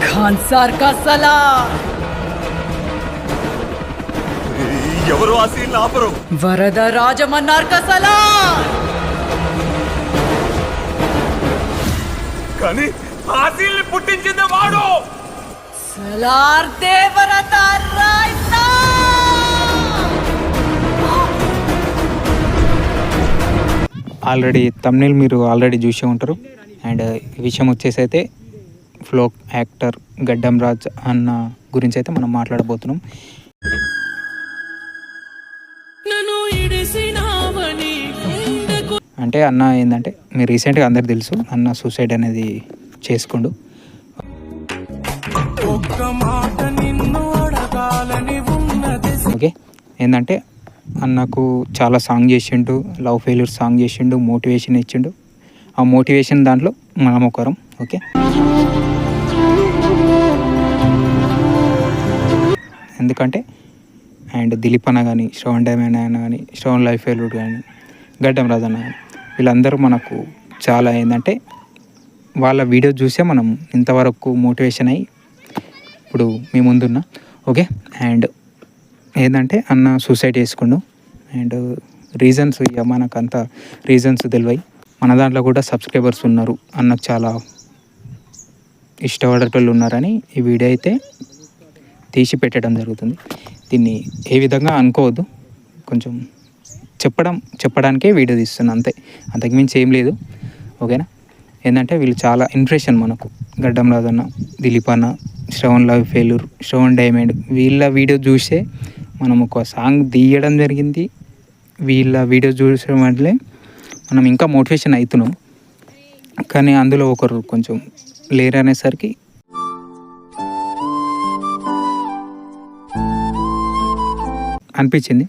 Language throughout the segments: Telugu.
ఖాన్ సార్ కా సలాం. ఎవరు ఆ సీన్ ఆపరు. వరద రాజమన్నార్ కా సలాం. కానీ ఆ సీన్ పుట్టించింది వాడు. సలార్ దేవరత రాయ్తా. ఆల్రెడీ తమ్నైల్ మీరు ఆల్రెడీ చూసే ఉంటారు. అండ్ ఈ విషయం వచ్చేసి అయితే ఫ్లోక్ యాక్టర్ గడ్డం రాజ్ అన్న గురించి అయితే మనం మాట్లాడబోతున్నాం. అంటే అన్న ఏంటంటే మీరు రీసెంట్గా అందరు తెలుసు అన్న సూసైడ్ అనేది చేసుకుండు. ఓకే, ఏంటంటే అన్నకు చాలా సాంగ్ చేసిండు, లవ్ ఫెయిల్యూర్ సాంగ్ చేసిండు, మోటివేషన్ ఇచ్చిండు. ఆ మోటివేషన్ దాంట్లో మనం ఒకరం. ఓకే, ఎందుకంటే అండ్ దిలీప్ అన్న కానీ, శ్రవణ్ డైమండ్ అన్న కానీ, శ్రవణ్ లైఫ్ ఫెయిల్యూర్ కానీ, గడ్డం రాజు అన్న కానీ, వీళ్ళందరూ మనకు చాలా ఏంటంటే వాళ్ళ వీడియో చూసే మనం ఇంతవరకు మోటివేషన్ అయ్యి ఇప్పుడు మీ ముందున్నా. ఓకే, అండ్ ఏంటంటే అన్న సూసైడ్ చేసుకుండు. అండ్ రీజన్స్ ఇక మనకు అంత రీజన్స్ తెలివాయి. మన దాంట్లో కూడా సబ్స్క్రైబర్స్ ఉన్నారు, అన్నకు చాలా ఇష్టపడేటోళ్ళు ఉన్నారని ఈ వీడియో అయితే తీసి పెట్టడం జరుగుతుంది. దీన్ని ఏ విధంగా అనుకోవద్దు, కొంచెం చెప్పడానికే వీడియో తీస్తున్నాను అంతే, అంతకుమించి ఏం లేదు. ఓకేనా, ఏంటంటే వీళ్ళు చాలా ఇంప్రెషన్ మనకు. గడ్డం రాజన్న, దిలీప్ అన్న, Shravan love failure, Shravan diamond, వీళ్ళ వీడియో చూసే మనం ఒక సాంగ్ తీయడం జరిగింది. వీళ్ళ వీడియో చూసడం వల్లే మనం ఇంకా మోటివేషన్ అవుతున్నాం. కానీ అందులో ఒకరు కొంచెం లేరు అనేసరికి అనిపించింది.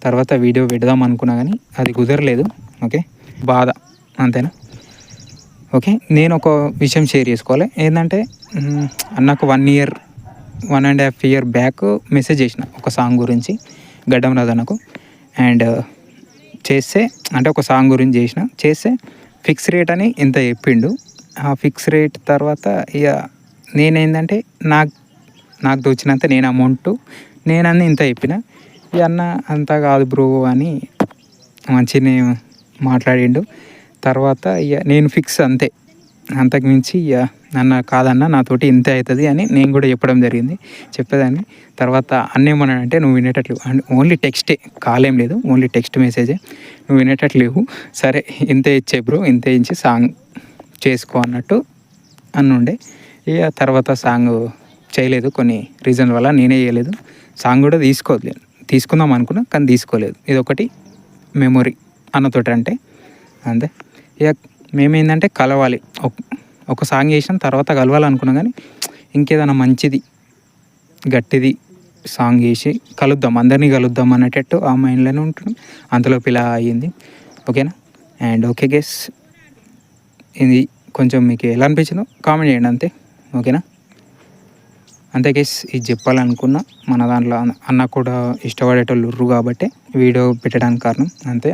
తర్వాత వీడియో పెడదాం అనుకున్నా కానీ అది కుదరలేదు. ఓకే, బాధ అంతేనా. ఓకే, నేను ఒక విషయం షేర్ చేసుకోవాలి. ఏంటంటే అన్నకు 1.5 year బ్యాక్ మెసేజ్ చేసిన ఒక సాంగ్ గురించి గడ్డం రాజు అన్నకు. అండ్ చేస్తే అంటే ఒక సాంగ్ గురించి చేస్తే ఫిక్స్ రేట్ అని ఇంత చెప్పిండు. ఆ ఫిక్స్ రేట్ తర్వాత ఇక నేనేంటంటే నాకు తోచినంత నేను అమౌంట్ నేనన్నీ ఇంత చెప్పిన. ఇక అన్న అంతా కాదు బ్రో అని మంచిగానే మాట్లాడిండు. తర్వాత ఇక నేను ఫిక్స్ అంతే, అంతకుమించి ఇక నన్ను కాదన్న నాతోటి ఇంతే అవుతుంది అని నేను కూడా చెప్పడం జరిగింది, చెప్పేదాన్ని. తర్వాత అన్న ఏమన్నాడంటే నువ్వు వినేటట్లు ఓన్లీ టెక్స్టే, కాల్ ఏం లేదు, ఓన్లీ టెక్స్ట్ మెసేజే, నువ్వు వినేటట్లు లేవు, సరే ఇంతే ఇచ్చే బ్రో, ఇంతే ఇచ్చి సాంగ్ చేసుకో అన్నట్టు అన్నుండే. ఇక తర్వాత సాంగ్ చేయలేదు, కొన్ని రీజన్ వల్ల నేనే చేయలేదు. సాంగ్ కూడా తీసుకుందాం అనుకున్నా కానీ తీసుకోలేదు. ఇది ఒకటి మెమొరీ అన్నతోటి అంటే అంతే. ఇక మేమేంటంటే కలవాలి, ఒక సాంగ్ చేసిన తర్వాత కలవాలనుకున్నాం కానీ ఇంకేదైనా మంచిది గట్టిది సాంగ్ చేసి కలుద్దాం, అందరినీ కలుద్దాం అనేటట్టు ఆ మైండ్లోనే ఉంటున్నాం. అంతలోపు ఇలా అయ్యింది. ఓకేనా, అండ్ ఓకే గెస్, ఇది కొంచెం మీకు ఎలా అనిపించిందో కామెంట్ చేయండి అంతే. ఓకేనా, అంతే గెస్, ఇది చెప్పాలనుకున్నా. మన దాంట్లో అన్న కూడా ఇష్టపడేటోళ్ళు ఉర్రు కాబట్టి వీడియో పెట్టడానికి కారణం అంతే.